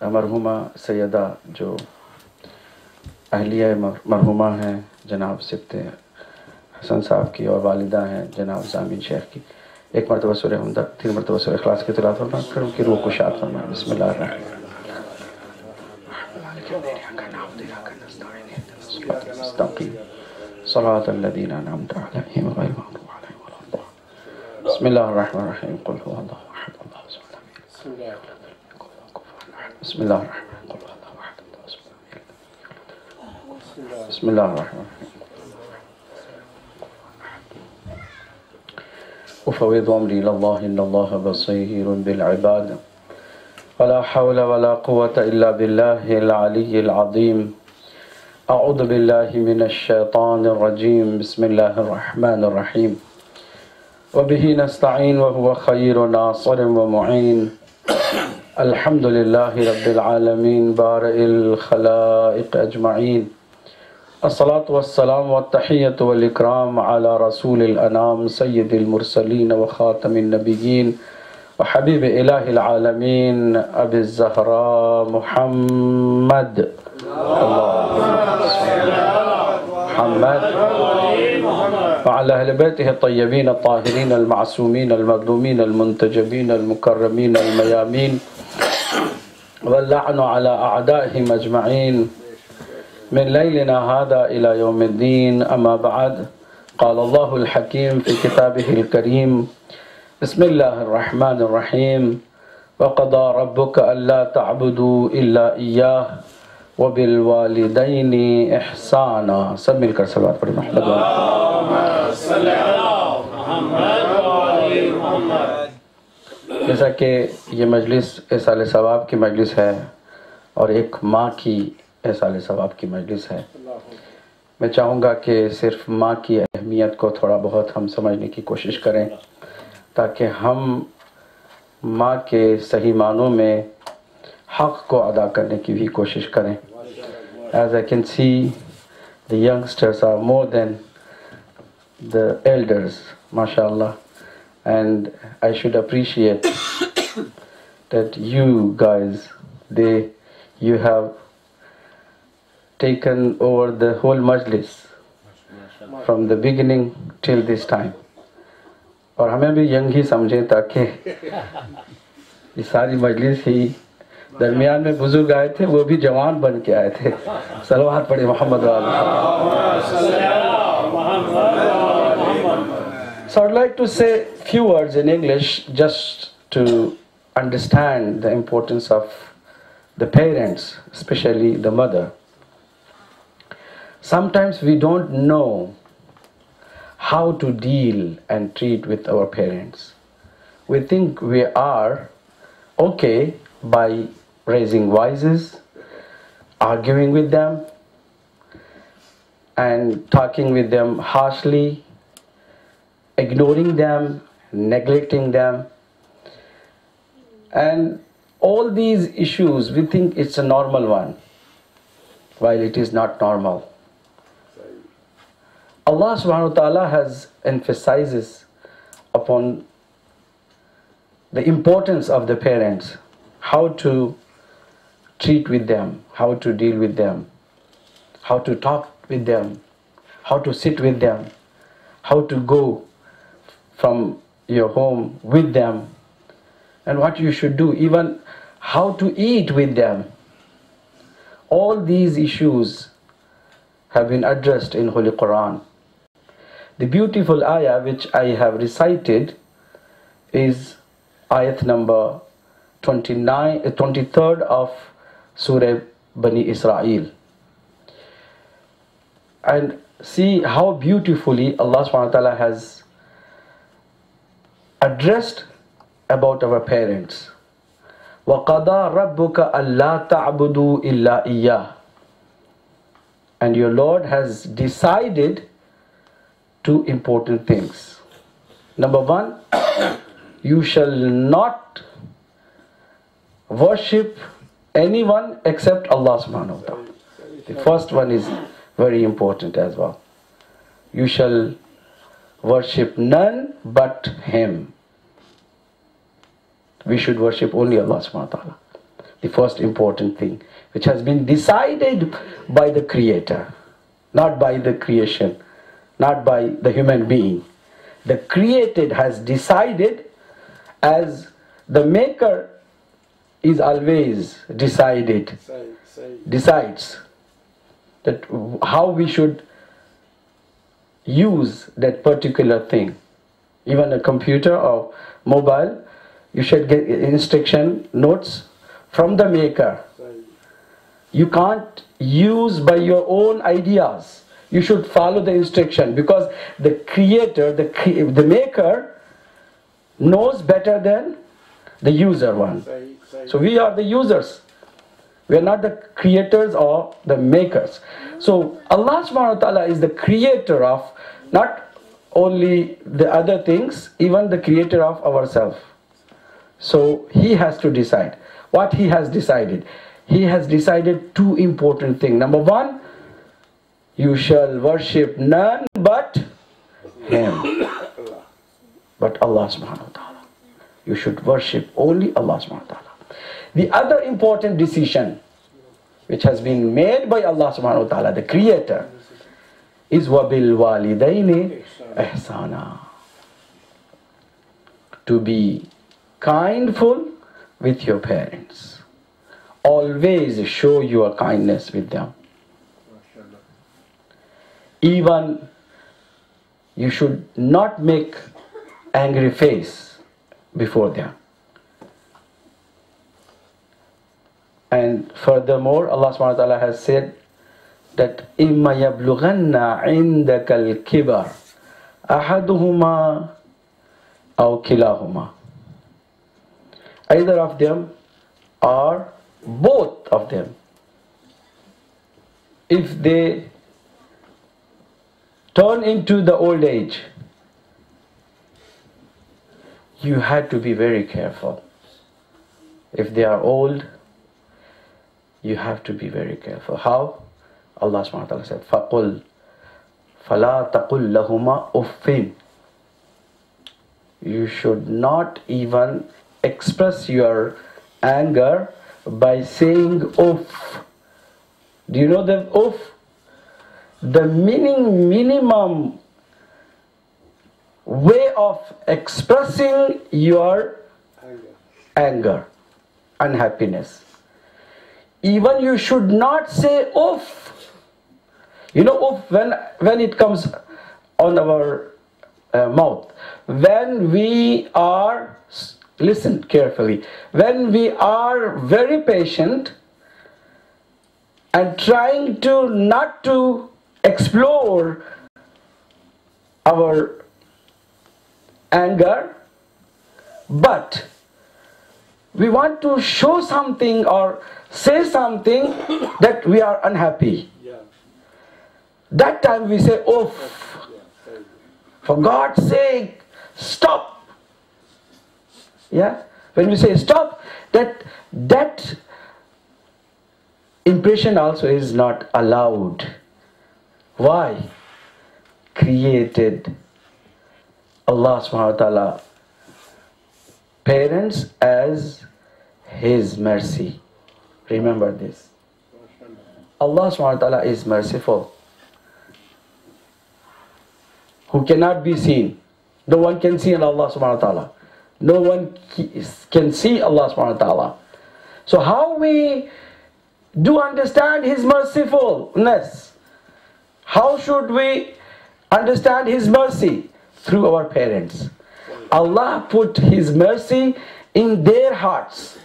مرحومہ سیدہ جو اہلیہ مرحومہ ہیں جناب سبت حسن صاحب کی، اور والدہ ہیں جناب زامین شیخ کی، ایک مرتبہ سورہ حمدہ، 3 مرتبہ سورہ اخلاص کی تلاوت فرمائیں، پھر ان کی روح کو شاد فرمائیں۔ بسم اللہ الرحمن الرحیم۔ صراط الذین انعمت علیہم غیر المغضوب علیہم ولا الضالین۔ بسم اللہ الرحمن الرحیم۔ قل هو اللہ احد اللہ الصمد بسم اللہ الرحمن الرحیم۔ قل هو اللہ احد اللہ الصمد بسم اللہ الرحمن الرحیم۔ افوض امری الی اللہ ان اللہ بصیر بالعباد ولا حول ولا قوة الا باللہ العلی العظیم۔ اعوذ باللہ من الشیطان الرجیم۔ بسم اللہ الرحمن الرحیم۔ وبہ نستعین وهو خیر ناصر ومعین۔ الحمد للہ رب العالمین بارئ الخلائق اجمعین۔ الصلاة والسلام والتحیۃ والاکرام علی رسول الانام سید المرسلین وخاتم النبیین وحبیب الہ العالمین ابی الزہراء محمد محمد وعلى أهل بيته الطيبين الطاهرين المعصومين المظلومين المنتجبين المكرمين الميامين واللعن على أعدائهم أجمعين من ليلنا هذا إلى يوم الدين. أما بعد، قال الله الحكيم في كتابه الكريم بسم الله الرحمن الرحيم وقضى ربك ألا تعبدوا إلا إياه وبالوالدین احسانا۔ سب مل کر صلوات پڑھیں محمد جیسا کہ یہ مجلس احصال ثواب کی مجلس ہے اور ایک ماں کی احصال ثواب کی مجلس ہے، میں چاہوں گا کہ صرف ماں کی اہمیت کو تھوڑا بہت ہم سمجھنے کی کوشش کریں تاکہ ہم ماں کے صحیح معنوں میں حق کو ادا کرنے کی بھی کوشش کریں۔ As I can see, the youngsters are more than the elders, mashallah, and I should appreciate that you guys, you have taken over the whole majlis from the beginning till this time. اور ہمیں بھی young ہی سمجھیں تاکہ یہ ساری مجلس ہی، درمیان میں بزرگ آئے تھے وہ بھی جوان بن کے آئے تھے۔ صلوات پڑھیں محمد والی۔ So I'd like to say few words in English just to understand the importance of the parents, especially the mother. Sometimes we don't know how to deal and treat with our parents. We think we are okay by raising voices, arguing with them, and talking with them harshly, ignoring them, neglecting them. And all these issues, we think it's a normal one, while it is not normal. Allah subhanahu wa ta'ala has emphasizes upon the importance of the parents, how to treat with them, how to deal with them, how to talk with them, how to sit with them, how to go from your home with them, and what you should do, even how to eat with them. All these issues have been addressed in Holy Quran. The beautiful ayah which I have recited is ayat number 23rd of Surah Bani Israel. And see how beautifully Allah subhanahu wa ta'ala has addressed about our parents. وَقَضَى رَبُّكَ أَلَّا تَعْبُدُوا إِلَّا إِيَّاهُ. And your Lord has decided two important things. Number one, you shall not worship anyone except Allah subhanahu wa ta'ala. The first one is very important as well. You shall worship none but Him. We should worship only Allah subhanahu wa ta'ala. the first important thing, which has been decided by the Creator, not by the creation, not by the human being. The created has decided, as the maker is always decides that how we should use that particular thing. Even a computer or mobile, you should get instruction notes from the maker. You can't use by your own ideas. You should follow the instruction, because the creator, the maker knows better than the user one. So we are the users. We are not the creators or the makers. So Allah subhanahu wa ta'ala is the creator of not only the other things, even the creator of ourselves. So He has to decide. What He has decided? He has decided two important things. Number one, you shall worship none but Him. But Allah subhanahu wa ta'ala. You should worship only Allah subhanahu wa ta'ala. The other important decision which has been made by Allah subhanahu wa ta'ala, the Creator, is وَبِالْوَالِدَيْنِ إِحْسَانًا. To be kindful with your parents. Always show your kindness with them. Even you should not make angry face before them. And furthermore, Allah subhanahu wa ta'ala has said that إِمَّا يَبْلُغَنَّ عِنْدَكَ الْكِبَرِ أَحَدُهُمَا أَوْ كِلَاهُمَا. Either of them or both of them. If they turn into the old age, you had to be very careful. If they are old, you have to be very careful. How? Allah subhanahu wa ta'ala said, فَقُلْ فَلَا تَقُلْ لَهُمَا أُفٍّ. You should not even express your anger by saying oof. Do you know the oof? The minimum way of expressing your anger, unhappiness. Even you should not say oof. You know oof, when it comes on our mouth, when we are, listen carefully, when we are very patient and trying to not to explore our anger, but we want to show something or say something that we are unhappy. That time we say, "Oh, for God's sake, stop." Yeah? When we say stop, that impression also is not allowed. Why? Created Allah subhanahu wa ta'ala parents as His mercy. Remember this. Allah subhanahu wa ta'ala is merciful, who cannot be seen. No one can see Allah subhanahu wa ta'ala. No one can see Allah subhanahu wa ta'ala. So how we do understand His mercifulness? How should we understand His mercy? Through our parents. Allah put His mercy in their hearts,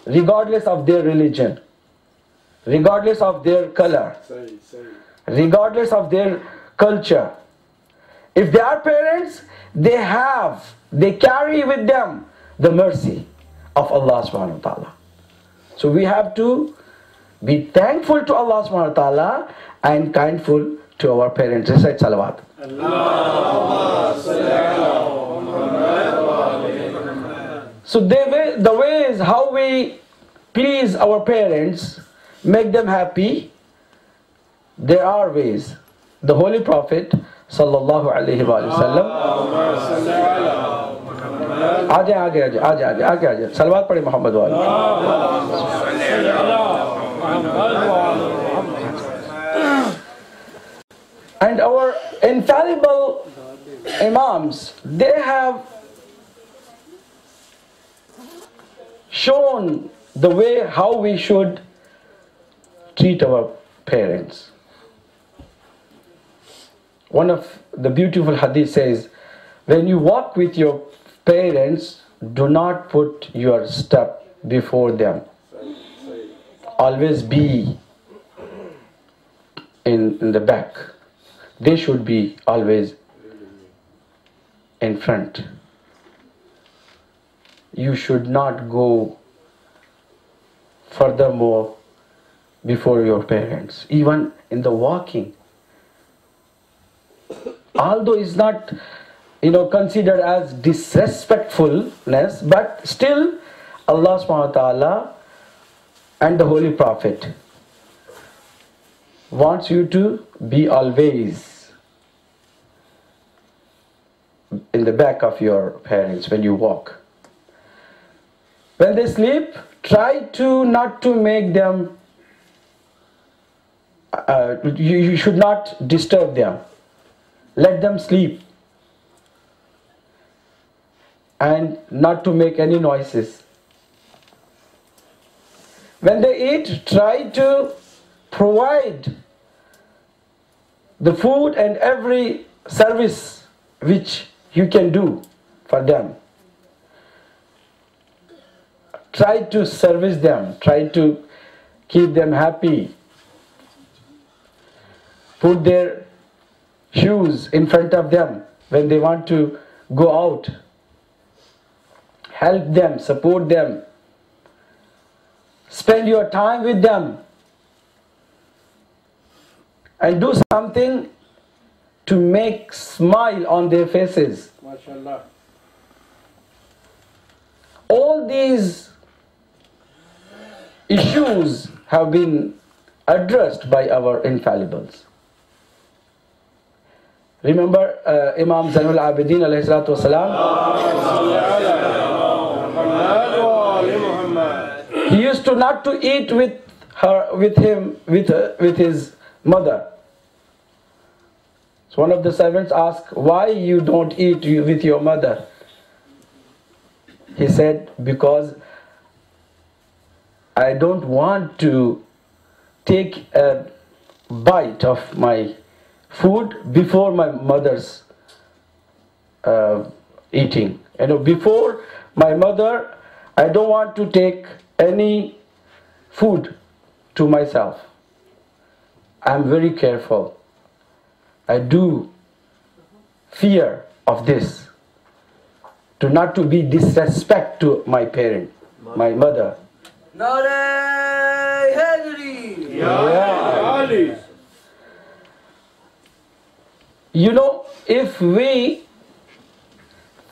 regardless of their religion, regardless of their color, regardless of their culture. If they are parents, they carry with them the mercy of Allah subhanahu wa ta'ala. So we have to be thankful to Allah subhanahu wa ta'ala and kindful to our parents. Recite salawat. So the ways how we please our parents, make them happy, there are ways. The Holy Prophet sallallahu alaihi wasallam آجائیں آگے آجائیں صلوات پڑھیں محمد والے. And our infallible Imams, they have shown the way how we should treat our parents. One of the beautiful hadith says, when you walk with your parents, do not put your step before them. Always be in the back. They should be always in front. You should not go furthermore before your parents, even in the walking. Although it's not, considered as disrespectfulness, but still Allah subhanahu wa ta'ala and the Holy Prophet wants you to be always in the back of your parents when you walk. When they sleep, try to not to make them, you should not disturb them. Let them sleep and not to make any noises. When they eat, try to provide the food and every service which you can do for them. Try to service them, try to keep them happy. Put their shoes in front of them when they want to go out. Help them, support them. Spend your time with them. And do something to make smile on their faces. MashaAllah. All these issues have been addressed by our infallibles. Remember Imam Zainul Abidin alayhi salatu wasalam? He used to not to eat with his mother. So one of the servants asked, why you don't eat with your mother? He said, because I don't want to take a bite of my food before my mother's eating. Before my mother, I don't want to take any food to myself. I'm very careful. I do fear of this, to not to be disrespect to my parent, my mother. Yeah. If we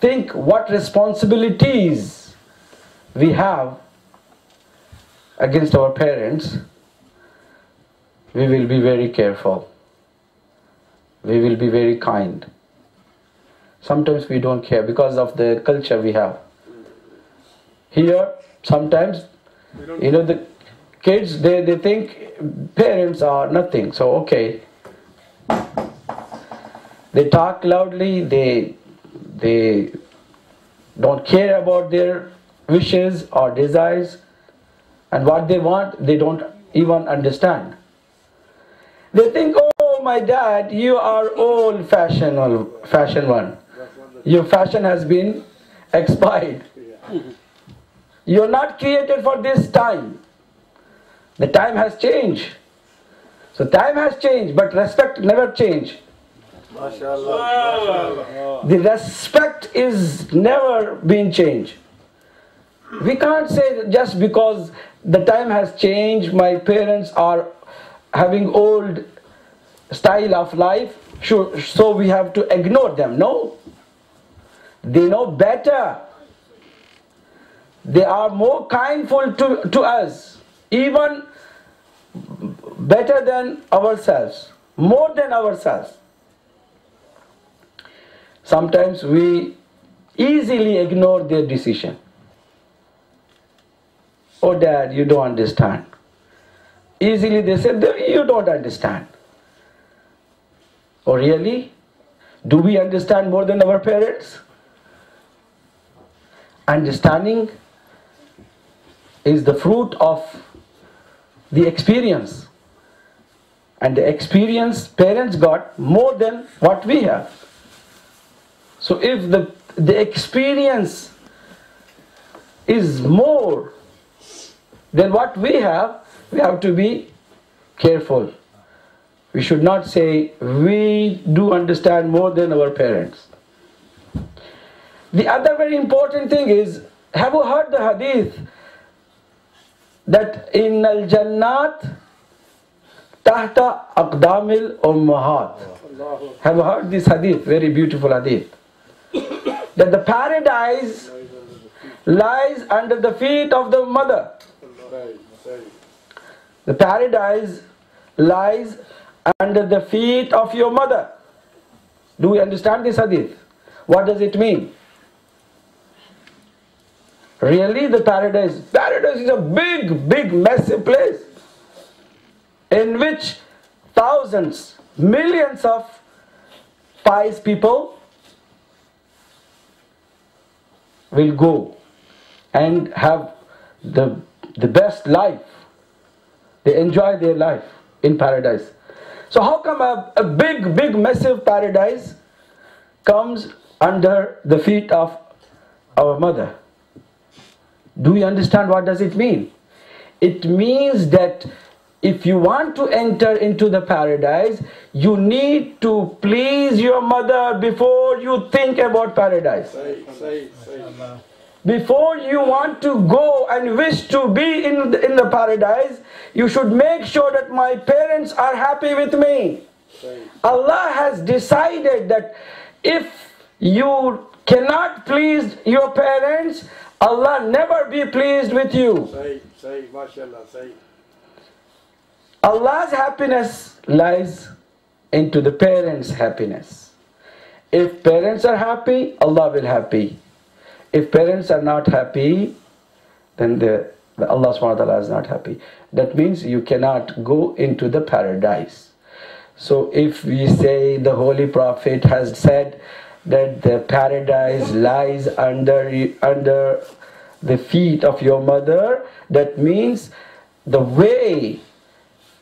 think what responsibilities we have against our parents, we will be very careful. We will be very kind. Sometimes we don't care because of the culture we have. Here, sometimes, the kids, they think parents are nothing. So, okay. They talk loudly, they don't care about their wishes or desires, and what they want, they don't even understand. They think, oh, my dad, you are old-fashioned one. Your fashion has been expired. You're not created for this time. The time has changed. So time has changed, but respect never changed. MashaAllah. The respect is never been changed. We can't say just because the time has changed, my parents are having old style of life, so we have to ignore them. No. They know better. They are more kindful to us, even better than ourselves, more than ourselves. Sometimes we easily ignore their decision. Oh dad, you don't understand. Easily they say, you don't understand. Oh really? Do we understand more than our parents? Understanding is the fruit of the experience. And the experience parents got more than what we have. So if the experience is more than what we have to be careful. We should not say we do understand more than our parents. The other very important thing is, have you heard the hadith that in al-jannat tahta aqdamil ummahat? Have you heard this hadith? Very beautiful hadith. That the paradise lies under the feet of the mother. The paradise lies under the feet of your mother. Do we understand this hadith? What does it mean? Really, the paradise is a big, massive place in which thousands, millions of pious people will go and have the best life. They enjoy their life in paradise. So how come a big, massive paradise comes under the feet of our mother? Do you understand what does it mean? It means that if you want to enter into the paradise, you need to please your mother before you think about paradise. Before you want to go and wish to be in the paradise, you should make sure that my parents are happy with me. Allah has decided that if you cannot please your parents, Allah never be pleased with you. Allah's happiness lies into the parents' happiness. If parents are happy, Allah will happy. If parents are not happy, then Allah subhanahu wa ta'ala is not happy. That means you cannot go into the paradise. So if we say the Holy Prophet has said that the paradise lies under the feet of your mother, that means the way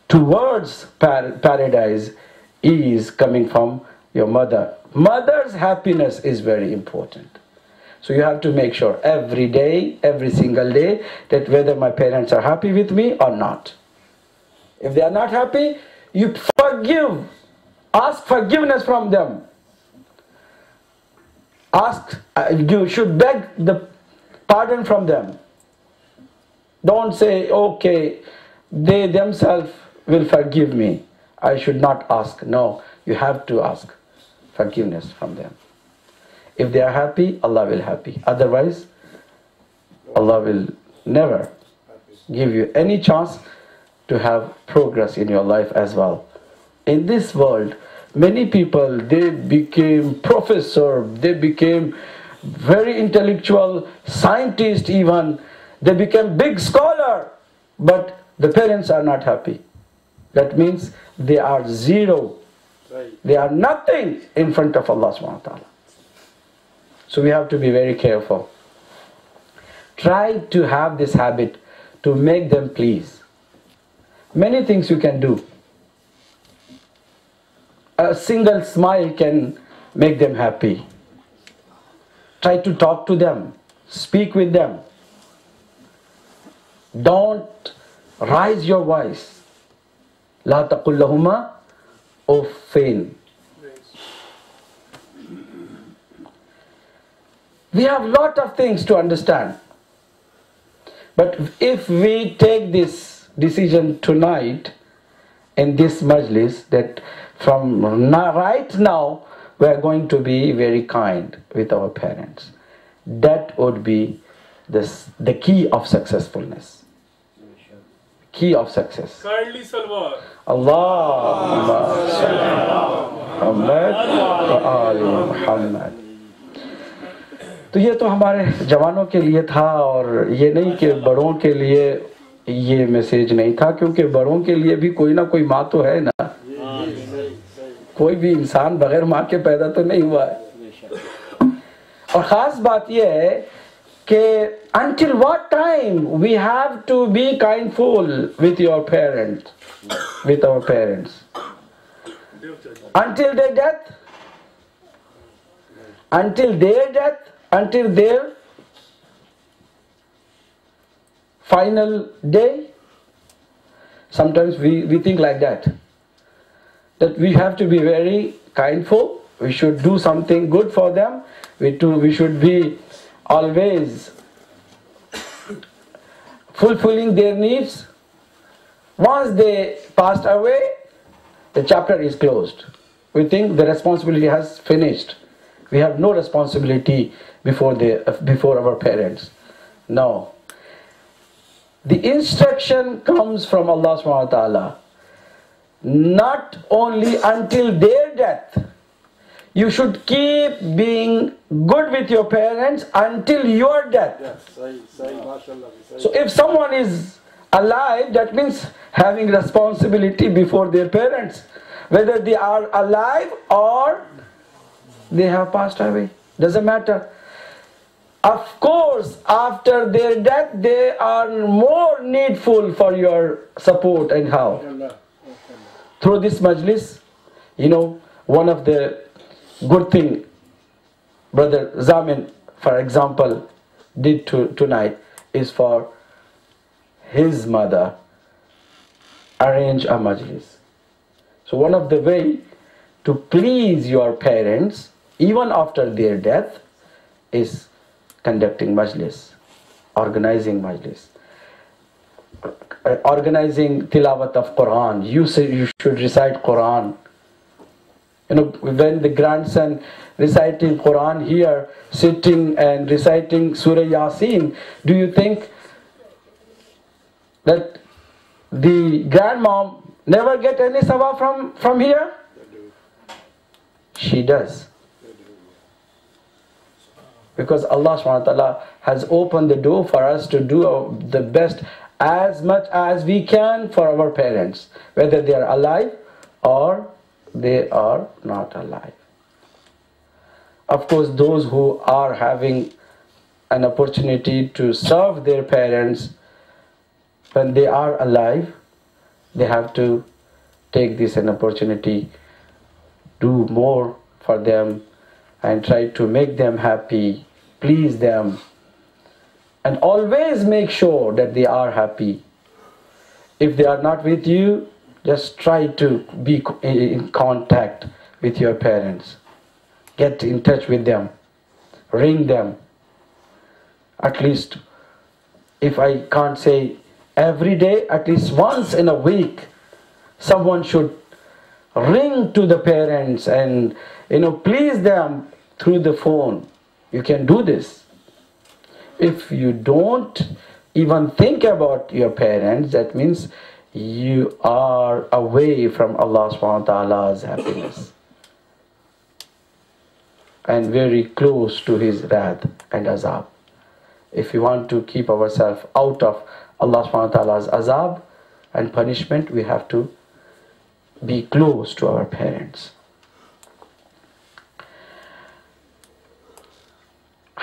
towards paradise is coming from your mother. Mother's happiness is very important. So you have to make sure every day, every single day, that whether my parents are happy with me or not. If they are not happy, you forgive. Ask forgiveness from them. You should beg the pardon from them. Don't say, okay, they themselves will forgive me. I should not ask. No, you have to ask forgiveness from them. If they are happy, Allah will happy. Otherwise, Allah will never give you any chance to have progress in your life as well. In this world, many people, they became professor, they became very intellectual, scientist even, they became big scholar, but the parents are not happy. That means they are zero. They are nothing in front of Allah subhanahu wa ta'ala. So we have to be very careful. Try to have this habit to make them please. Many things you can do. A single smile can make them happy. Try to talk to them. Speak with them. Don't raise your voice. La taqul lahuma uffin. We have a lot of things to understand. But if we take this decision tonight in this majlis, that from right now we are going to be very kind with our parents, that would be the key of successfulness. Key of success. Kindly Salwar. Allahumma salli ala Muhammad wa ali Muhammad. تو یہ تو ہمارے جوانوں کے لیے تھا، اور یہ نہیں کہ بڑوں کے لیے یہ میسیج نہیں تھا، کیونکہ بڑوں کے لیے بھی کوئی نہ کوئی ماں تو ہے نا. کوئی بھی انسان بغیر ماں کے پیدا تو نہیں ہوا ہے. اور خاص بات یہ ہے کہ until what time we have to be kindful with your parents, with our parents? Until their death? Until their death? Until their final day? Sometimes we think like that we have to be very kindful, we should do something good for them, we should be always fulfilling their needs. Once they passed away, the chapter is closed. We think the responsibility has finished. We have no responsibility before our parents. No. The instruction comes from Allah subhanahu wa ta'ala. Not only until their death. You should keep being good with your parents until your death. So if someone is alive, that means having responsibility before their parents, whether they are alive or they have passed away, doesn't matter. Of course, after their death, they are more needful for your support and help. Through this majlis, one of the good thing Brother Zamin, for example, did tonight is for his mother arrange a majlis. So one of the way to please your parents, even after their death, is conducting majlis, organizing majlis, organizing tilawat of Quran. You should recite Quran. When the grandson reciting Quran here, sitting and reciting Surah Yasin, do you think that the grandmom never get any sawab from here? She does. Because Allah subhanahu wa ta'ala has opened the door for us to do the best as much as we can for our parents, whether they are alive or they are not alive. Of course, those who are having an opportunity to serve their parents when they are alive, they have to take this an opportunity, do more for them and try to make them happy, please them, and always make sure that they are happy. If they are not with you, just try to be in contact with your parents. Get in touch with them. Ring them. At least, if I can't say every day, at least once in a week, someone should ring to the parents and please them through the phone. You can do this. If you don't even think about your parents, that means you are away from Allah subhanahu wa ta'ala's happiness and very close to His wrath and azab. If we want to keep ourselves out of Allah subhanahu wa ta'ala's azab and punishment, we have to be close to our parents.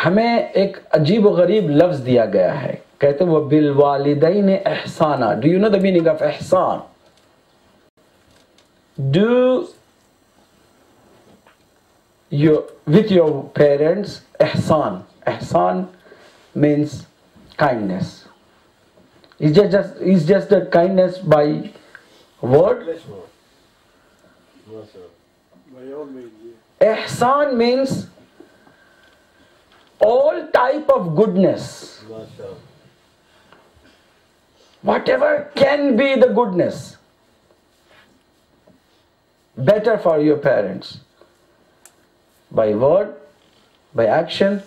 ہمیں ایک عجیب و غریب لفظ دیا گیا ہے، کہتے ہیں وہ بالوالدین احسانا. Do you know the meaning of ihsan? Do with your parents ihsan. Ihsan means kindness. It's just a kindness by word. Ihsan means all type of goodness. Whatever can be the goodness, better for your parents, by word, by action,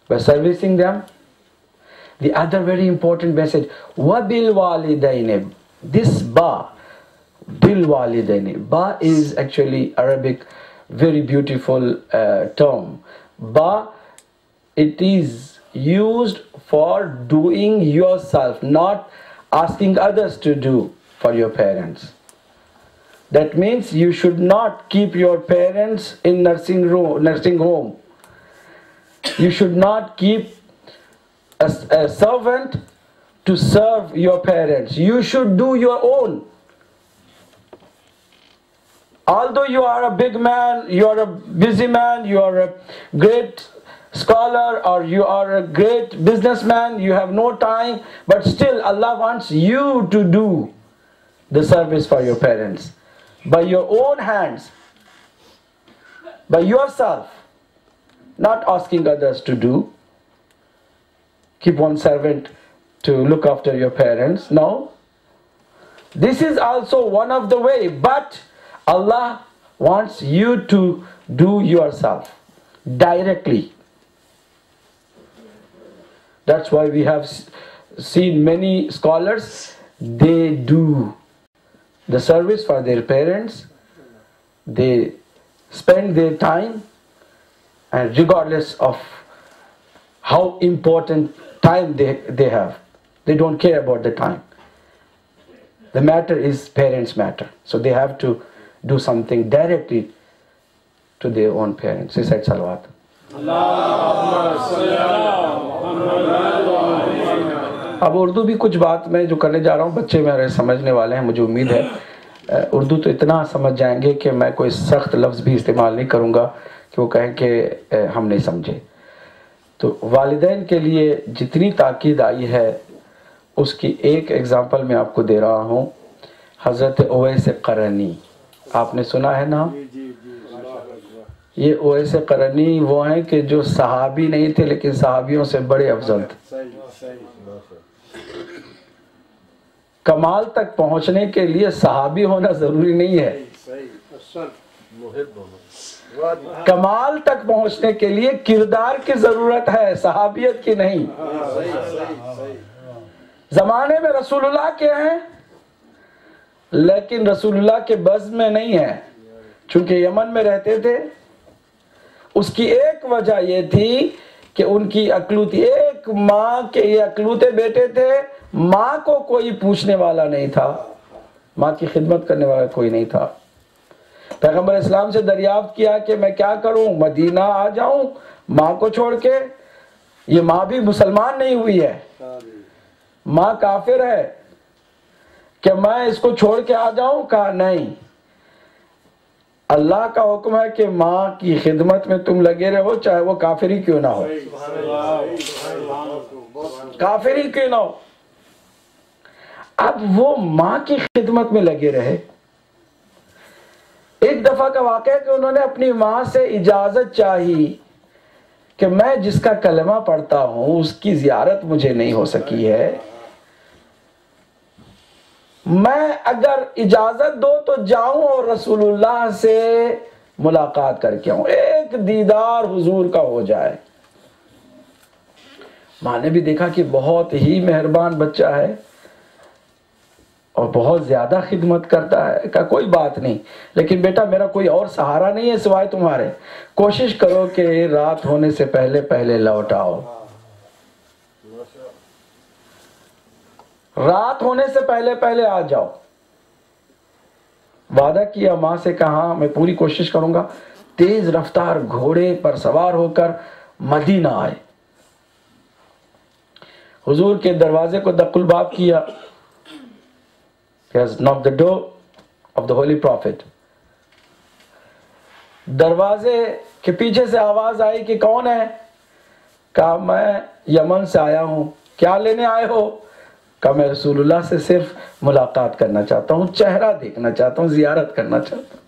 by servicing them. The other very important message, wabil walidain. This ba, bil walidain. Ba is actually Arabic, very beautiful term. Ba it is used for doing yourself, not asking others to do for your parents. That means you should not keep your parents in nursing home. You should not keep a servant to serve your parents. You should do your own. Although you are a big man, you are a busy man, you are a great scholar, or you are a great businessman, you have no time, but still Allah wants you to do the service for your parents by your own hands, by yourself, not asking others to do. Keep one servant to look after your parents. No. This is also one of the way, but Allah wants you to do yourself directly. That's why we have seen many scholars, they do the service for their parents. They spend their time, and regardless of how important time they have, they don't care about the time. The matter is parents matter. So they have to do something directly to their own parents. He said salawat. اب اردو بھی کچھ بات میں جو کرنے جا رہا ہوں بچے میرے سمجھنے والے ہیں، مجھے امید ہے اردو تو اتنا سمجھ جائیں گے کہ میں کوئی سخت لفظ بھی استعمال نہیں کروں گا کہ وہ کہیں کہ ہم نہیں سمجھے. تو والدین کے لیے جتنی تاکید آئی ہے اس کی ایک ایگزامپل میں آپ کو دے رہا ہوں. حضرت اویس قرنی، آپ نے سنا ہے نام؟ یہ اویس قرنی وہ ہیں کہ جو صحابی نہیں تھے لیکن صحابیوں سے بڑے افضل تھے. کمال تک پہنچنے کے لیے صحابی ہونا ضروری نہیں ہے. کمال تک پہنچنے کے لیے کردار کی ضرورت ہے، صحابیت کی نہیں. زمانے میں رسول اللہ کے ہیں لیکن رسول اللہ کے بزم میں نہیں ہیں، چونکہ یمن میں رہتے تھے. اس کی ایک وجہ یہ تھی کہ ان کی اکلوتی، ایک ماں کے یہ اکلوتے بیٹے تھے، ماں کو کوئی پوچھنے والا نہیں تھا، ماں کی خدمت کرنے والا کوئی نہیں تھا. پیغمبر اسلام سے دریافت کیا کہ میں کیا کروں، مدینہ آ جاؤں ماں کو چھوڑ کے؟ یہ ماں بھی مسلمان نہیں ہوئی ہے، ماں کافر ہے، کہ میں اس کو چھوڑ کے آ جاؤں؟ کہا نہیں، اللہ کا حکم ہے کہ ماں کی خدمت میں تم لگے رہو چاہے وہ کافر ہی کیوں نہ ہو، کافر ہی کیوں نہ ہو. اب وہ ماں کی خدمت میں لگے رہے. ایک دفعہ کا واقعہ ہے کہ انہوں نے اپنی ماں سے اجازت چاہی کہ میں جس کا کلمہ پڑھتا ہوں اس کی زیارت مجھے نہیں ہو سکی ہے، میں اگر اجازت دو تو جاؤں اور رسول اللہ سے ملاقات کر کے آؤں، ایک دیدار حضور کا ہو جائے. ماں نے بھی دیکھا کہ بہت ہی مہربان بچہ ہے اور بہت زیادہ خدمت کرتا ہے. کہا کوئی بات نہیں، لیکن بیٹا میرا کوئی اور سہارا نہیں ہے سوائے تمہارے، کوشش کرو کہ رات ہونے سے پہلے پہلے لوٹ آؤ، رات ہونے سے پہلے پہلے آ جاؤ. وعدہ کیا ماں سے، کہا میں پوری کوشش کروں گا. تیز رفتار گھوڑے پر سوار ہو کر مدینہ آئے. حضور کے دروازے کو دق الباب کیا. He has knocked the door of the Holy Prophet. دروازے کے پیچھے سے آواز آئی کہ کون ہے؟ کہا میں یمن سے آیا ہوں. کیا لینے آئے ہو؟ کہا میں رسول اللہ سے صرف ملاقات کرنا چاہتا ہوں، چہرہ دیکھنا چاہتا ہوں، زیارت کرنا چاہتا ہوں.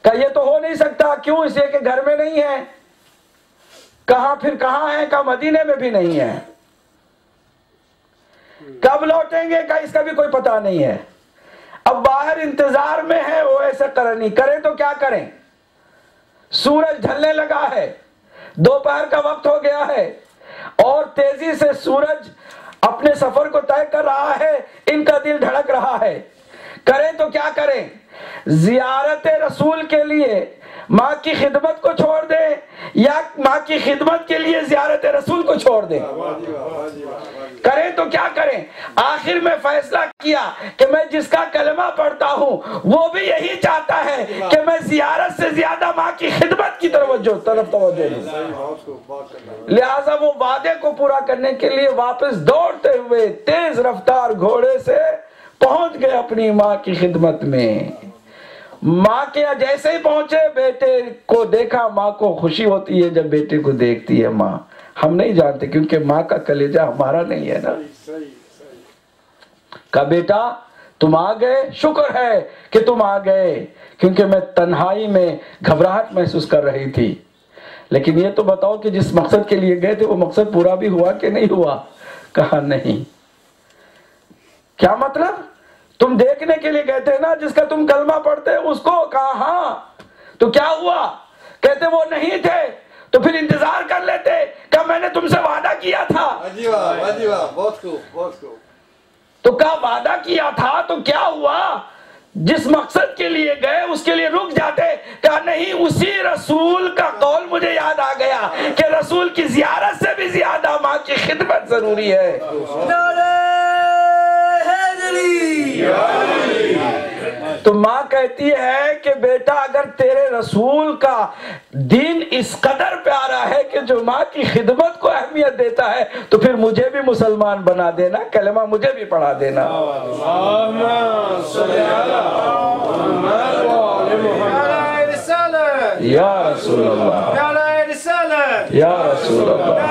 کہا یہ تو ہو نہیں سکتا، کیوں؟ اس لیے کہ گھر میں نہیں ہے. کہاں پھر کہاں ہے؟ کہا مدینے میں بھی نہیں ہے. کب لوٹیں گے؟ کہا اس کا بھی کوئی پتہ نہیں ہے. اب باہر انتظار میں ہے وہ ایسے کرنی، کریں تو کیا کریں؟ سورج ڈھلنے لگا ہے، دوپہر کا وقت ہو گیا ہے اور تیزی سے سورج اپنے سفر کو طے کر رہا ہے. ان کا دل دھڑک رہا ہے، کریں تو کیا کریں؟ زیارت رسول کے لیے ماں کی خدمت کو چھوڑ دے یا ماں کی خدمت کے لیے زیارت رسول کو چھوڑ دے؟ کریں تو کیا کریں؟ آخر میں فیصلہ کیا کہ میں جس کا کلمہ پڑھتا ہوں وہ بھی یہی چاہتا ہے کہ میں زیارت سے زیادہ ماں کی خدمت کی طرف توجہ دوں، لہٰذا وہ وعدے کو پورا کرنے کے لیے واپس دوڑتے ہوئے تیز رفتار گھوڑے سے پہنچ گئے اپنی ماں کی خدمت میں۔ ماں کے جیسے ہی پہنچے بیٹے کو دیکھا، ماں کو خوشی ہوتی ہے جب بیٹے کو دیکھتی ہے ماں، ہم نہیں جانتے کیونکہ ماں کا کلیجہ ہمارا نہیں ہے نا۔ کہا بیٹا تم آ گئے، شکر ہے کہ تم آ گئے، کیونکہ میں تنہائی میں گھبراہٹ محسوس کر رہی تھی، لیکن یہ تو بتاؤ کہ جس مقصد کے لیے گئے تھے وہ مقصد پورا بھی ہوا کہ نہیں ہوا؟ کہا نہیں۔ کیا مطلب؟ تم دیکھنے کے لیے گئے تھے نا جس کا تم کلمہ پڑھتے اس کو؟ کہا ہاں۔ تو کیا ہوا؟ کہتے وہ نہیں تھے تو پھر انتظار کر لیتے، کہ میں نے تم سے وعدہ کیا تھا۔ تو کہا وعدہ کیا تھا تو کیا ہوا؟ جس مقصد کے لیے گئے اس کے لیے رک جاتے۔ کہا نہیں، اسی رسول کا قول مجھے یاد آ گیا کہ رسول کی زیارت سے بھی زیادہ ماں کی خدمت ضروری ہے۔ تو ماں کہتی ہے کہ بیٹا اگر تیرے رسول کا دین اس قدر پیارا ہے کہ جو ماں کی خدمت کو اہمیت دیتا ہے تو پھر مجھے بھی مسلمان بنا دینا، کلمہ مجھے بھی پڑھا دینا۔ یا رسول اللہ، یا رسول اللہ،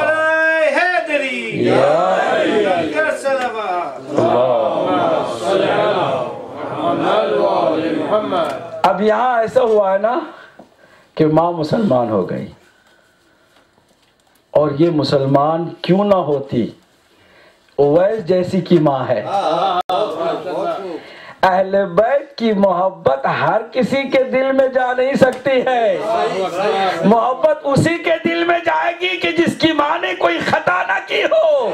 اب یہاں ایسا ہوا ہے نا کہ ماں مسلمان ہو گئی، اور یہ مسلمان کیوں نہ ہوتی، اویس جیسی کی ماں ہے۔ اہل بیت کی محبت ہر کسی کے دل میں جا نہیں سکتی ہے، محبت اسی کے دل میں جائے گی کہ جس کی ماں نے کوئی خطا نہ کی ہو۔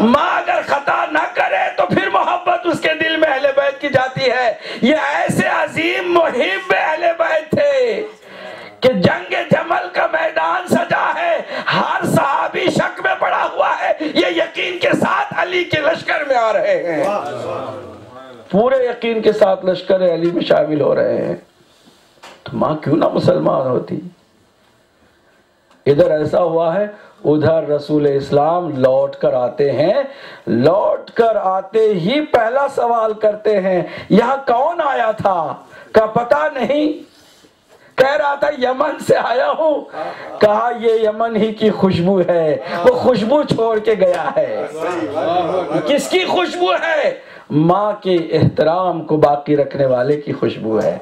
ماں اگر خطا نہ کرے تو پھر محبت اس کے دل میں اہل بیت کی جاتی ہے۔ یہ ایسے عظیم محب اہل بیت تھے کہ جنگ جمل کا میدان سجا ہے، ہر صحابی شک میں پڑا ہوا ہے، یہ یقین کے ساتھ علی کے لشکر میں آ رہے ہیں، پورے یقین کے ساتھ لشکر علی میں شامل ہو رہے ہیں۔ تو ماں کیوں نہ مسلمان ہوتی؟ ادھر ایسا ہوا ہے، ادھر رسول اسلام لوٹ کر آتے ہیں، لوٹ کر آتے ہی پہلا سوال کرتے ہیں یہاں کون آیا تھا؟ کا پتہ نہیں، کہہ رہا تھا یمن سے آیا ہوں۔ کہا یہ یمن ہی کی خوشبو ہے، وہ خوشبو چھوڑ کے گیا ہے۔ کس کی خوشبو ہے؟ ماں کے احترام کو باقی رکھنے والے کی خوشبو ہے،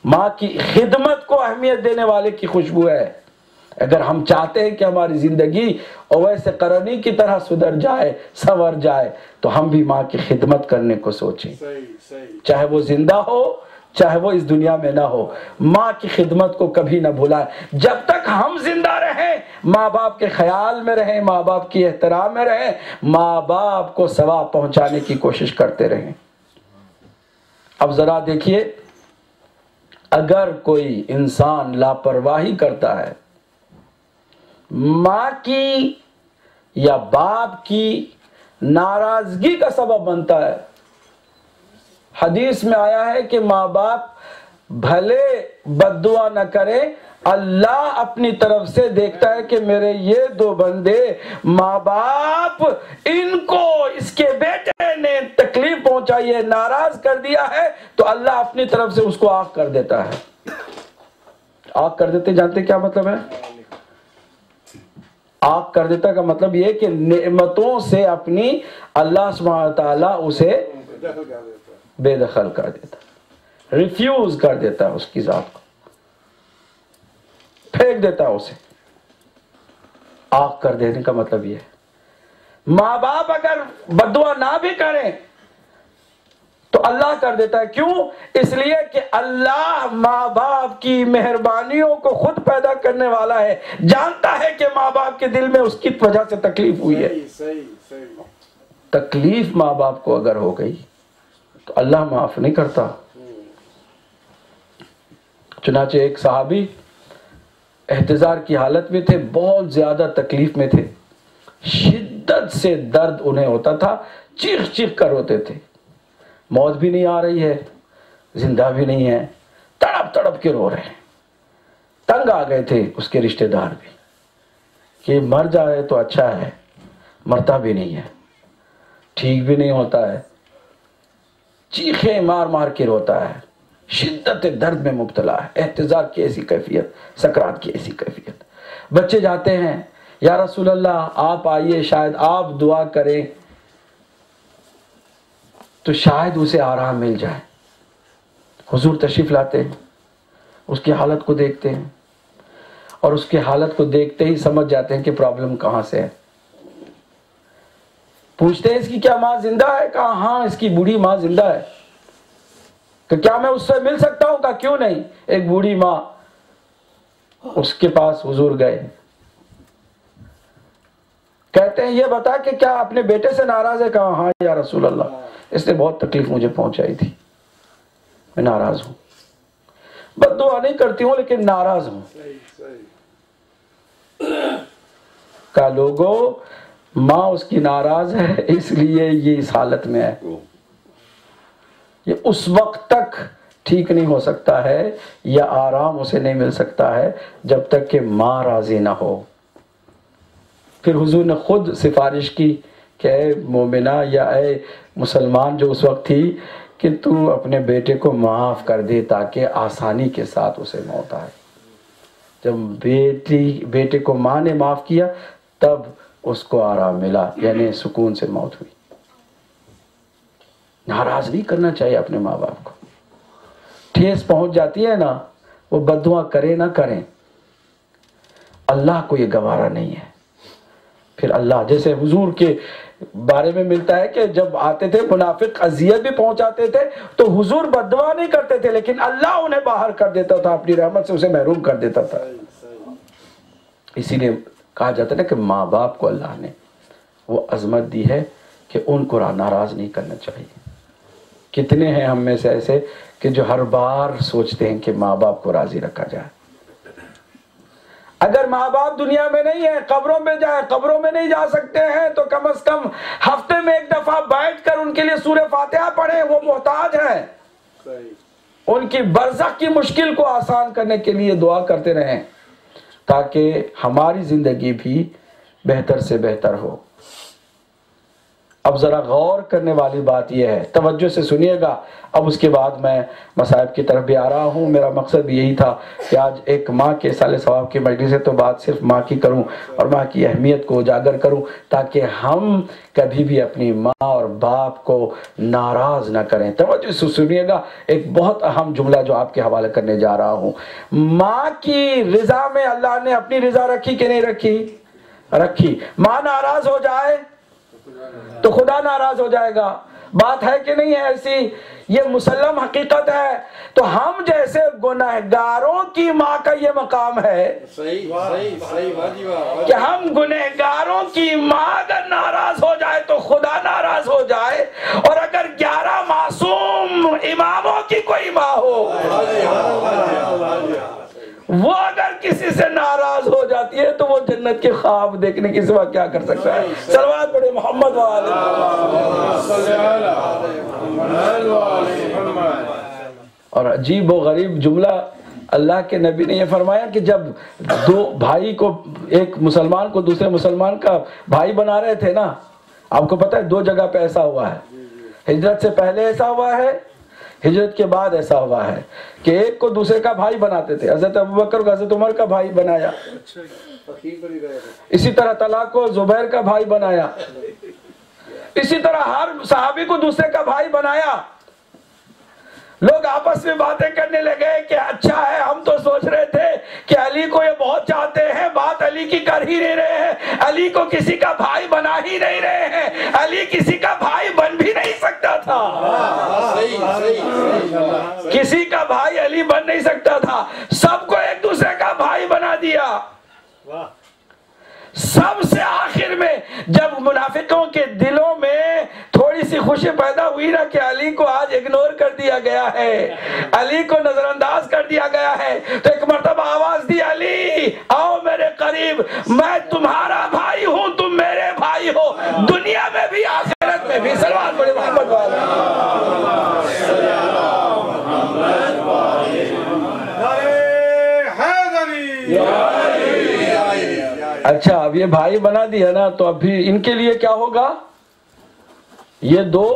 ماں کی خدمت کو اہمیت دینے والے کی خوشبو ہے۔ اگر ہم چاہتے ہیں کہ ہماری زندگی اویس قرنی کی طرح سدھر جائے، سنور جائے، تو ہم بھی ماں کی خدمت کرنے کو سوچیں، چاہے وہ زندہ ہو چاہے وہ اس دنیا میں نہ ہو، ماں کی خدمت کو کبھی نہ بھلائیں۔ جب تک ہم زندہ رہیں، ماں باپ کے خیال میں رہیں، ماں باپ کی احترام میں رہیں، ماں باپ کو ثواب پہنچانے کی کوشش کرتے رہیں۔ اب ذرا دیکھیے، اگر کوئی انسان لاپرواہی کرتا ہے، ماں کی یا باپ کی ناراضگی کا سبب بنتا ہے۔ حدیث میں آیا ہے کہ ماں باپ بھلے بد دعا نہ کرے، اللہ اپنی طرف سے دیکھتا ہے کہ میرے یہ دو بندے ماں باپ ان کو اس کے بیٹے نے تکلیف پہنچائی ہے، ناراض کر دیا ہے، تو اللہ اپنی طرف سے اس کو آگ کر دیتا ہے۔ آگ کر دیتے جانتے کیا مطلب ہے؟ آگ کر دیتا کا مطلب یہ کہ نعمتوں سے اپنی اللہ سبحانہ تعالیٰ اسے بے دخل کر دیتا، ریفیوز کر دیتا ہے، اس کی ذات کو پھینک دیتا ہے اسے۔ آگ کر دینے کا مطلب یہ ہے۔ ماں باپ اگر بددعا نہ بھی کریں تو اللہ کر دیتا ہے۔ کیوں؟ اس لیے کہ اللہ ماں باپ کی مہربانیوں کو خود پیدا کرنے والا ہے، جانتا ہے کہ ماں باپ کے دل میں اس کی وجہ سے تکلیف ہوئی ہے۔ تکلیف ماں باپ کو اگر ہو گئی تو اللہ معاف نہیں کرتا، چنانچہ ایک صحابی احتضار کی حالت میں تھے، بہت زیادہ تکلیف میں تھے، شدت سے درد انہیں ہوتا تھا، چیخ چیخ کر روتے تھے، موت بھی نہیں آ رہی ہے، زندہ بھی نہیں ہے، تڑپ تڑپ کے رو رہے ہیں۔ تنگ آ گئے تھے اس کے رشتہ دار بھی کہ مر جائے تو اچھا ہے، مرتا بھی نہیں ہے، ٹھیک بھی نہیں ہوتا ہے، چیخیں مار مار کے روتا ہے، شدت درد میں مبتلا ہے، احتضار کی ایسی کیفیت، سکرات کی ایسی کیفیت۔ بچے جاتے ہیں، یا رسول اللہ آپ آئیے، شاید آپ دعا کریں تو شاید اسے آرام مل جائے۔ حضور تشریف لاتے ہیں، اس کی حالت کو دیکھتے ہیں، اور اس کی حالت کو دیکھتے ہی سمجھ جاتے ہیں کہ پرابلم کہاں سے ہے۔ پوچھتے ہیں اس کی کیا ماں زندہ ہے؟ کہا ہاں اس کی بوڑھی ماں زندہ ہے۔ کہ کیا میں اس سے مل سکتا ہوں؟ کہا کیوں نہیں۔ ایک بوڑھی ماں، اس کے پاس حضور گئے، کہتے ہیں یہ بتا کہ کیا اپنے بیٹے سے ناراض ہے؟ کہا ہاں یا رسول اللہ، اس نے بہت تکلیف مجھے پہنچائی تھی، میں ناراض ہوں، بد دعا نہیں کرتی ہوں لیکن ناراض ہوں۔ کہا لوگوں، ماں اس کی ناراض ہے اس لیے یہ اس حالت میں ہے، یہ اس وقت تک ٹھیک نہیں ہو سکتا ہے یا آرام اسے نہیں مل سکتا ہے جب تک کہ ماں راضی نہ ہو۔ پھر حضور نے خود سفارش کی کہ اے مومنہ یا اے مسلمان جو اس وقت تھی، کہ تو اپنے بیٹے کو معاف کر دے تاکہ آسانی کے ساتھ اسے موت آئے۔ جب بیٹے کو ماں نے معاف کیا تب اس کو آرام ملا، یعنی سکون سے موت ہوئی۔ ناراض نہیں کرنا چاہیے اپنے ماں باپ کو، ٹھیس پہنچ جاتی ہے نا، وہ بددعا کرے نہ کریں، اللہ کو یہ گوارا نہیں ہے۔ پھر اللہ، جیسے حضور کے بارے میں ملتا ہے کہ جب آتے تھے منافق اذیت بھی پہنچاتے تھے تو حضور بددعا نہیں کرتے تھے، لیکن اللہ انہیں باہر کر دیتا تھا، اپنی رحمت سے اسے محروم کر دیتا تھا۔ اسی لیے کہا جاتا ہے کہ ماں باپ کو اللہ نے وہ عظمت دی ہے کہ ان کو ناراض نہیں کرنا چاہیے۔ کتنے ہیں ہم میں سے ایسے کہ جو ہر بار سوچتے ہیں کہ ماں باپ کو راضی رکھا جائے۔ اگر ماں باپ دنیا میں نہیں ہے، قبروں میں جائے، قبروں میں نہیں جا سکتے ہیں تو کم از کم ہفتے میں ایک دفعہ بیٹھ کر ان کے لیے سورہ فاتحہ پڑھیں، وہ محتاج ہیں۔ ان کی برزخ کی مشکل کو آسان کرنے کے لیے دعا کرتے رہیں تاکہ ہماری زندگی بھی بہتر سے بہتر ہو۔ اب ذرا غور کرنے والی بات یہ ہے، توجہ سے سنیے گا، اب اس کے بعد میں مصائب کی طرف بھی آ رہا ہوں۔ میرا مقصد بھی یہی تھا کہ آج ایک ماں کے سال ثواب کی مجلس ہے تو بات صرف ماں کی کروں اور ماں کی اہمیت کو اجاگر کروں تاکہ ہم کبھی بھی اپنی ماں اور باپ کو ناراض نہ کریں۔ توجہ سے سنیے گا، ایک بہت اہم جملہ جو آپ کے حوالے کرنے جا رہا ہوں۔ ماں کی رضا میں اللہ نے اپنی رضا رکھی کہ نہیں رکھی؟ رکھی۔ ماں ناراض ہو جائے تو خدا ناراض ہو جائے گا، بات ہے کہ نہیں ہے ایسی؟ یہ مسلم حقیقت ہے۔ تو ہم جیسے گنہگاروں کی ماں کا یہ مقام ہے کہ ہم گنہگاروں کی ماں اگر ناراض ہو جائے تو خدا ناراض ہو جائے، اور اگر 11 معصوم اماموں کی کوئی ماں ہو وہ اگر کسی سے ناراض ہو جاتی ہے تو وہ جنت کے خواب دیکھنے کے سوا کیا کر سکتا ہے؟ صلوات پڑھیں محمد وآلہ۔ اور عجیب و غریب جملہ اللہ کے نبی نے یہ فرمایا کہ جب دو بھائی کو، ایک مسلمان کو دوسرے مسلمان کا بھائی بنا رہے تھے نا، آپ کو پتہ ہے 2 جگہ پہ ایسا ہوا ہے، ہجرت سے پہلے ایسا ہوا ہے، ہجرت کے بعد ایسا ہوا ہے کہ ایک کو دوسرے کا بھائی بناتے تھے، حضرت ابوبکر کو حضرت عمر کا بھائی بنایا، اسی طرح طلحہ کو زبیر کا بھائی بنایا، اسی طرح ہر صحابی کو دوسرے کا بھائی بنایا۔ لوگ آپس میں باتیں کرنے لگے کہ اچھا ہے، ہم تو سوچ رہے تھے کہ علی کو یہ بہت چاہتے ہیں، بات علی کی کر ہی نہیں رہے ہیں، علی کو کسی کا بھائی بنا ہی نہیں رہے ہیں، علی کسی کا بھائی بن بھی نہیں سکتا تھا، کسی کا بھائی علی بن نہیں سکتا تھا، سب کو ایک دوسرے کا بھائی بنا دیا۔ سب سے آخر میں جب منافقوں کے دلوں میں تھوڑی سی خوشی پیدا ہوئی نا کہ علی کو آج اگنور کر دیا گیا ہے، علی کو نظر انداز کر دیا گیا ہے، تو ایک مرتبہ آواز دی، علی آؤ میرے قریب، میں تمہارا بھائی ہوں، تم میرے بھائی ہو، دنیا میں بھی آخرت میں بھی۔ سلوات پڑھیں محمد والا۔ اچھا اب یہ بھائی بنا دیا نا، تو اب بھی ان کے لیے کیا ہوگا؟ یہ دو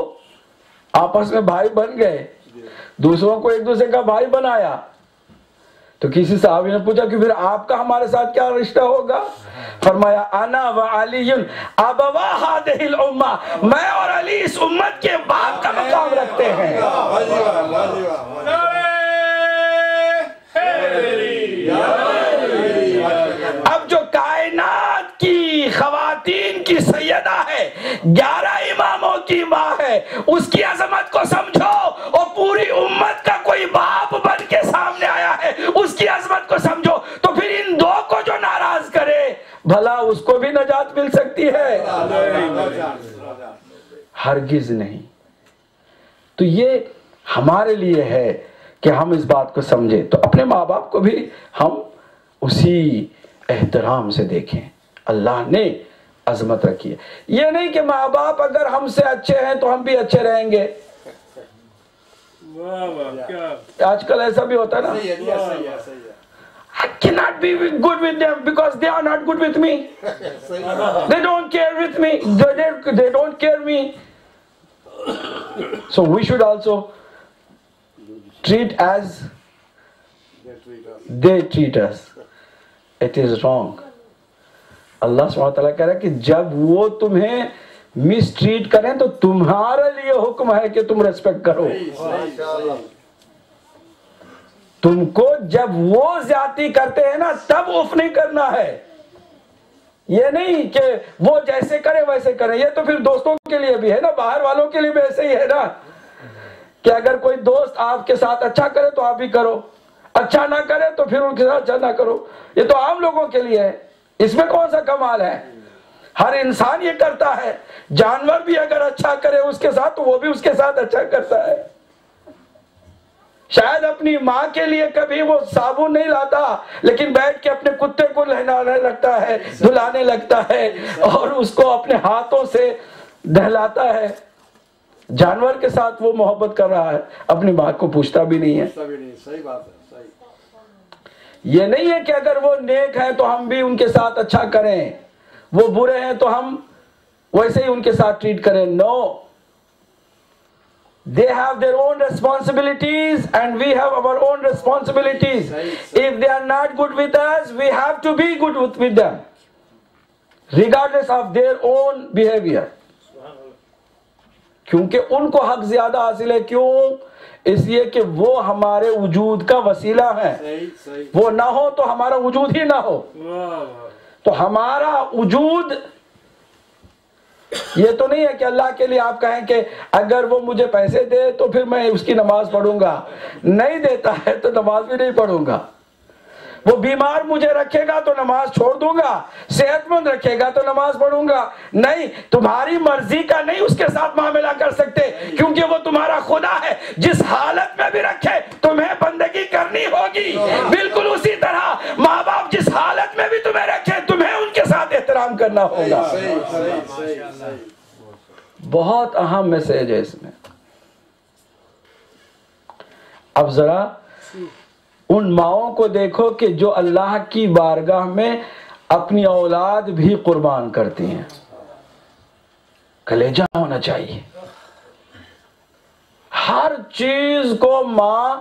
آپس میں بھائی بن گئے، دوسروں کو ایک دوسرے کا بھائی بنایا، تو کسی صحابی نے پوچھا کہ پھر آپ کا ہمارے ساتھ کیا رشتہ ہوگا؟ فرمایا انا و علی ابوا هذه الامہ، میں اور علی اس امت کے باپ کا مقام رکھتے ہیں۔ اب جو کائنات کی خواتین کی سیدہ ہے، 11 اماموں کی ماں ہے، اس کی عظمت کو سمجھو، اور پوری امت کا کوئی باپ بن کے سامنے آیا ہے، اس کی عظمت کو سمجھو، تو پھر ان دو کو جو ناراض کرے بھلا اس کو بھی نجات مل سکتی ہے؟ ہرگز نہیں۔ تو یہ ہمارے لیے ہے کہ ہم اس بات کو سمجھیں، تو اپنے ماں باپ کو بھی ہم اسی احترام سے دیکھیں۔ اللہ نے عظمت رکھی ہے، یہ نہیں کہ ماں باپ اگر ہم سے اچھے ہیں تو ہم بھی اچھے رہیں گے۔ آج کل ایسا بھی ہوتا ہے نا، I cannot be good with them because they are not good with me. They don't care with me. They don't care me. So we should also treat as they treat us. It is wrong. اللہ سبحانہ وتعالیٰ کہہ رہا ہے کہ جب وہ تمہیں مس treat کریں تو تمہارے لیے حکم ہے کہ تم ریسپیکٹ کرو۔ تم کو جب وہ زیادتی کرتے ہیں نا تب اف نہیں کرنا ہے، یہ نہیں کہ وہ جیسے کرے ویسے کرے۔ یہ تو پھر دوستوں کے لیے بھی ہے نا، باہر والوں کے لیے بھی ایسے ہی ہے نا، کہ اگر کوئی دوست آپ کے ساتھ اچھا کرے تو آپ بھی کرو، اچھا نہ کرے تو پھر ان کے ساتھ اچھا نہ کرو۔ یہ تو عام لوگوں کے لیے ہے، اس میں کون سا کمال ہے؟ ہر انسان یہ کرتا ہے، جانور بھی اگر اچھا کرے اس کے ساتھ تو وہ بھی اس کے ساتھ اچھا کرتا ہے۔ شاید اپنی ماں کے لیے کبھی وہ صابن نہیں لاتا، لیکن بیٹھ کے اپنے کتے کو نہلانے لگتا ہے، دھلانے لگتا ہے، اور اس کو اپنے ہاتھوں سے نہلاتا ہے۔ جانور کے ساتھ وہ محبت کر رہا ہے، اپنی ماں کو پوچھتا بھی نہیں ہے۔ صحیح بات ہے۔ یہ نہیں ہے کہ اگر وہ نیک ہیں تو ہم بھی ان کے ساتھ اچھا کریں، وہ برے ہیں تو ہم ویسے ہی ان کے ساتھ ٹریٹ کریں۔ نو، they have their own responsibilities and we have our own responsibilities. If they are not good with us, we have to be good with them regardless of their own behavior. کیونکہ ان کو حق زیادہ حاصل ہے۔ کیوں؟ اس لیے کہ وہ ہمارے وجود کا وسیلہ ہے، وہ نہ ہو تو ہمارا وجود ہی نہ ہو۔ تو ہمارا وجود یہ تو نہیں ہے کہ اللہ کے لیے آپ کہیں کہ اگر وہ مجھے پیسے دے تو پھر میں اس کی نماز پڑھوں گا، نہیں دیتا ہے تو نماز بھی نہیں پڑھوں گا۔ وہ بیمار مجھے رکھے گا تو نماز چھوڑ دوں گا، صحت مند رکھے گا تو نماز پڑھوں گا۔ نہیں، تمہاری مرضی کا نہیں اس کے ساتھ معاملہ کر سکتے، کیونکہ وہ تمہارا خدا ہے، جس حالت میں بھی رکھے تمہیں بندگی کرنی ہوگی۔ بالکل اسی طرح ماں باپ جس حالت میں بھی تمہیں رکھے تمہیں ان کے ساتھ احترام کرنا ہوگا۔ بہت اہم میسج ہے اس میں۔ اب ذرا ان ماؤں کو دیکھو کہ جو اللہ کی بارگاہ میں اپنی اولاد بھی قربان کرتی ہیں۔ کلیجہ ہونا چاہیے، ہر چیز کو ماں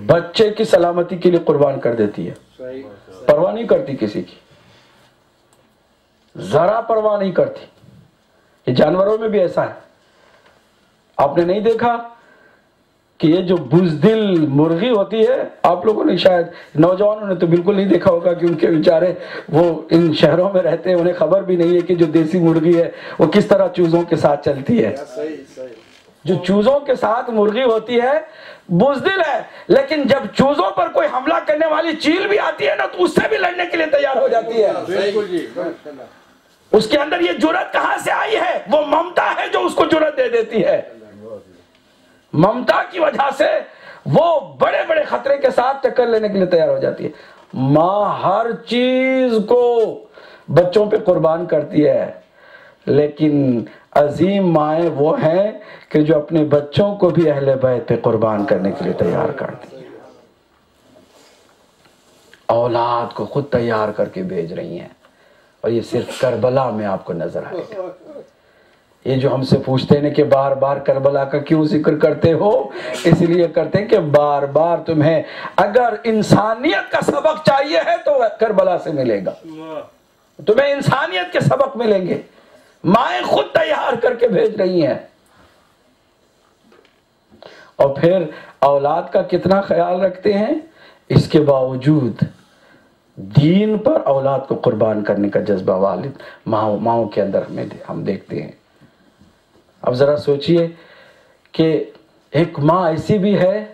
بچے کی سلامتی کے لیے قربان کر دیتی ہے، پرواہ نہیں کرتی کسی کی، ذرا پرواہ نہیں کرتی۔ یہ جانوروں میں بھی ایسا ہے۔ آپ نے نہیں دیکھا کہ یہ جو بزدل مرغی ہوتی ہے، آپ لوگوں نے شاید، نوجوانوں نے تو بالکل نہیں دیکھا ہوگا کیونکہ بیچارے وہ ان شہروں میں رہتے ہیں، انہیں خبر بھی نہیں ہے کہ جو دیسی مرغی ہے وہ کس طرح چوزوں کے ساتھ چلتی ہے۔ جو چوزوں کے ساتھ مرغی ہوتی ہے بزدل ہے، لیکن جب چوزوں پر کوئی حملہ کرنے والی چیل بھی آتی ہے نا تو اس سے بھی لڑنے کے لیے تیار ہو جاتی ہے۔ اس کے اندر یہ جرأت کہاں سے آئی ہے؟ وہ ممتا ہے جو اس کو جرأت دے دیتی ہے. ممتا کی وجہ سے وہ بڑے بڑے خطرے کے ساتھ ٹکر لینے کے لیے تیار ہو جاتی ہے. ماں ہر چیز کو بچوں پہ قربان کرتی ہے، لیکن عظیم مائیں وہ ہیں کہ جو اپنے بچوں کو بھی اہل بیت پہ قربان کرنے کے لیے تیار کرتی ہیں. اولاد کو خود تیار کر کے بھیج رہی ہیں، اور یہ صرف کربلا میں آپ کو نظر آئے گا. یہ جو ہم سے پوچھتے ہیں کہ بار بار کربلا کا کیوں ذکر کرتے ہو، اس لیے کرتے ہیں کہ بار بار تمہیں اگر انسانیت کا سبق چاہیے ہے تو کربلا سے ملے گا. تمہیں انسانیت کے سبق ملیں گے. مائیں خود تیار کر کے بھیج رہی ہیں. اور پھر اولاد کا کتنا خیال رکھتے ہیں، اس کے باوجود دین پر اولاد کو قربان کرنے کا جذبہ والد ماؤں کے اندر ہم دیکھتے ہیں. اب ذرا سوچئے کہ ایک ماں ایسی بھی ہے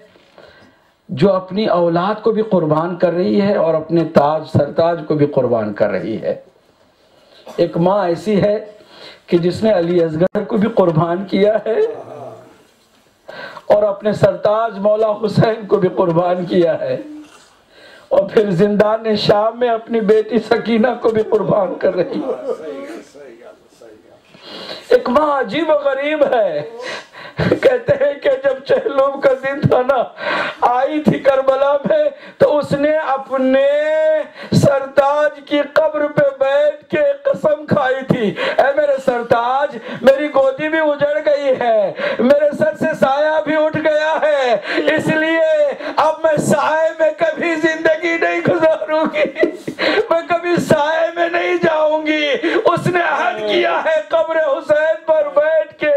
جو اپنی اولاد کو بھی قربان کر رہی ہے اور اپنے تاج سرتاج کو بھی قربان کر رہی ہے. ایک ماں ایسی ہے کہ جس نے علی اصغر کو بھی قربان کیا ہے اور اپنے سرتاج مولا حسین کو بھی قربان کیا ہے، اور پھر زندان شام میں اپنی بیٹی سکینہ کو بھی قربان کر رہی ہے. ایک ماں عجیب و غریب ہے. کہتے ہیں کہ جب چہلم کا دن تھا نا، آئی تھی کربلا میں، تو اس نے اپنے سرتاج کی قبر پہ بیٹھ کے قسم کھائی تھی، اے میرے سرتاج، میری گودی بھی اجڑ گئی ہے، میرے سر سے سایہ بھی اٹھ گیا ہے، اس لیے اب میں سائے میں کبھی زندگی نہیں گزاروں گی، میں کبھی سائے میں نہیں جاؤں گی. اس نے عہد کیا ہے قبر حسین پر بیٹھ کے.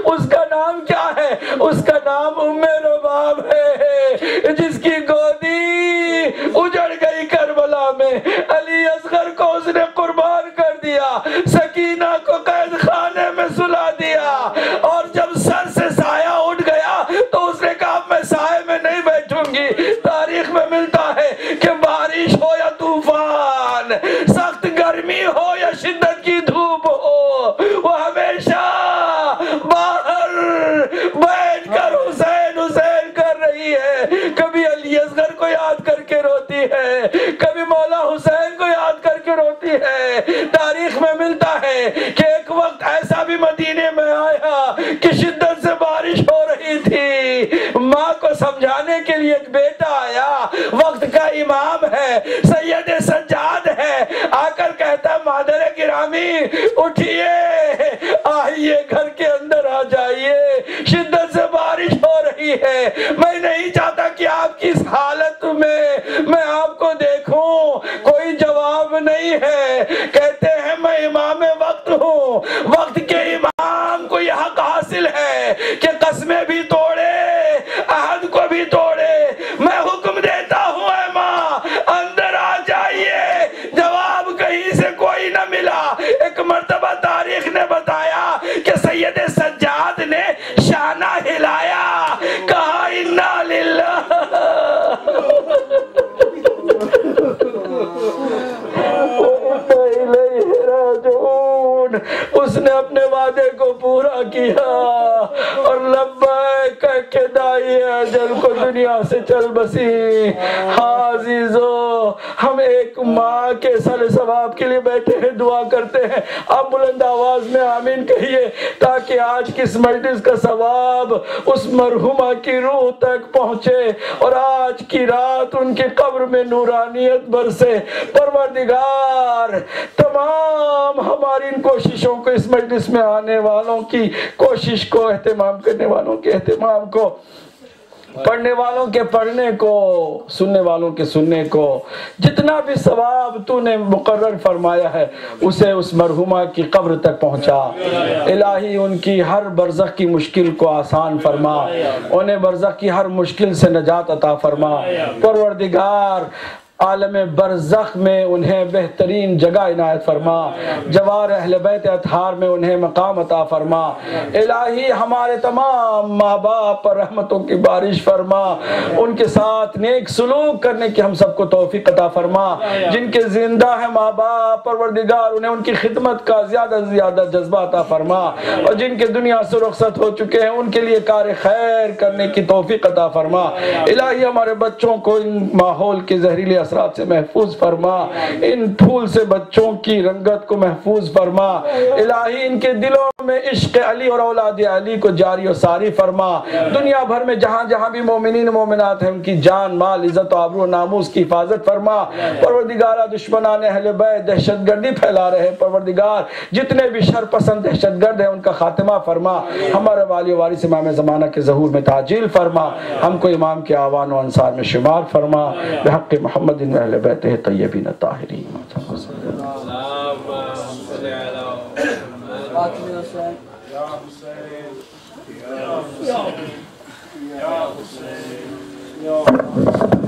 اس کا نام کیا ہے؟ اس کا نام ام رباب ہے، جس کی گودی اجڑ گئی کربلا میں. علی اصغر کو اس نے قربان کر دیا، سکینہ کو قید خانے میں سلا دیا، اور جب سر سے سایہ اٹھ گیا تو اس نے کہا میں سائے میں نہیں بیٹھوں گی. تاریخ میں ملتا ہے کہ بارش ہو یا طوفان، سخت گرمی ہو یا شدت کی دھوپ ہو، وہ ہمیشہ باہر بیٹھ کر حسین حسین کر رہی ہے. کبھی علی اصغر کو یاد کر کے روتی ہے، کبھی مولا حسین کو یاد کر کے روتی ہے. تاریخ میں ملتا ہے کہ ایک وقت ایسا بھی مدینے میں آیا کہ شدت سے بارش ہو رہی تھی. ماں کو سمجھانے کے لیے ایک بیٹا آیا، وقت کا امام ہے، سید سجاد ہے، آ کر کہتا ہے مادر گرامی اٹھئے، آئیے گھر کے اندر آ جائیے، شدت سے بارش ہو رہی ہے. میں نہیں چاہتا کہ آپ کی اس حالت میں آپ کو دیکھوں. کوئی جواب نہیں ہے. کہتے ہیں میں امام وقت ہوں، وقت کے امام کو یہ حق حاصل ہے کہ قسمیں بھی توڑے، عہد کو بھی توڑے. میں حکم دیتا ہوں اے ماں اندر آ جائیے. جواب کہیں سے کوئی نہ ملا. ایک مرتبہ تاریخ نے بتایا کہ سید سجاد نے شانہ ہلایا، کہا انا للہ اس نے اپنے وعدے کو پورا کیا اور لبیک کہہ کے دائی اجل کو دنیا سے چل بسی. ہاں عزیزو، ہم ایک ماں کے سر ثواب کے لیے بیٹھے ہیں، دعا کرتے ہیں. آپ بلند آواز میں آمین کہیے تاکہ آج کی اس مجلس کا ثواب اس مرحومہ کی روح تک پہنچے اور آج کی رات ان کی قبر میں نورانیت برسے. پروردگار تمام ہماری ان کوششوں کو، اس مجلس میں آنے والوں کی کوشش کو، اہتمام کرنے والوں کے اہتمام کو، پڑھنے والوں کے پڑھنے کو، سننے والوں کے سننے کو، جتنا بھی ثواب تو نے مقرر فرمایا ہے اسے اس مرحومہ کی قبر تک پہنچا. الہی ان کی ہر برزخ کی مشکل کو آسان فرما، انہیں برزخ کی ہر مشکل سے نجات عطا فرما. پروردگار عالم برزخ میں انہیں بہترین جگہ عنایت فرما، جوار اہل بیت اطہار میں انہیں مقام عطا فرما۔ الہی ہمارے تمام ماں باپ پر رحمتوں کی بارش فرما، ان کے ساتھ نیک سلوک کرنے کی ہم سب کو توفیق عطا فرما۔ جن کے زندہ ہیں ماں باپ پروردگار انہیں ان کی خدمت کا زیادہ سے زیادہ جذبہ عطا فرما، اور جن کے دنیا سے رخصت ہو چکے ہیں ان کے لیے کار خیر کرنے کی توفیق عطا فرما۔ الہی ہمارے بچوں کو ان ماحول کے زہریلے اثرات سے محفوظ فرما، ان پھول سے بچوں کی رنگت کو محفوظ فرما۔ الہی ان کے دلوں میں عشق علی اور اولاد علی کو جاری و ساری فرما۔ دنیا بھر میں جہاں جہاں بھی مومنین مومنات ہیں ان کی جان مال عزت و آبرو و ناموس کی حفاظت فرما۔ پروردگارہ دشمنان اہل بیت دہشت گردی پھیلا رہے، پروردگار جتنے بھی شر پسند دہشت گرد ہیں ان کا خاتمہ فرما۔ ہمارے والی و وارث امام زمانہ کے ظہور میں تعجیل فرما، ہم کو امام کے آوان و انصار میں شمار فرما، بحق محمد و اہل بیتہ الطیبین الطاہرین۔ یا حسین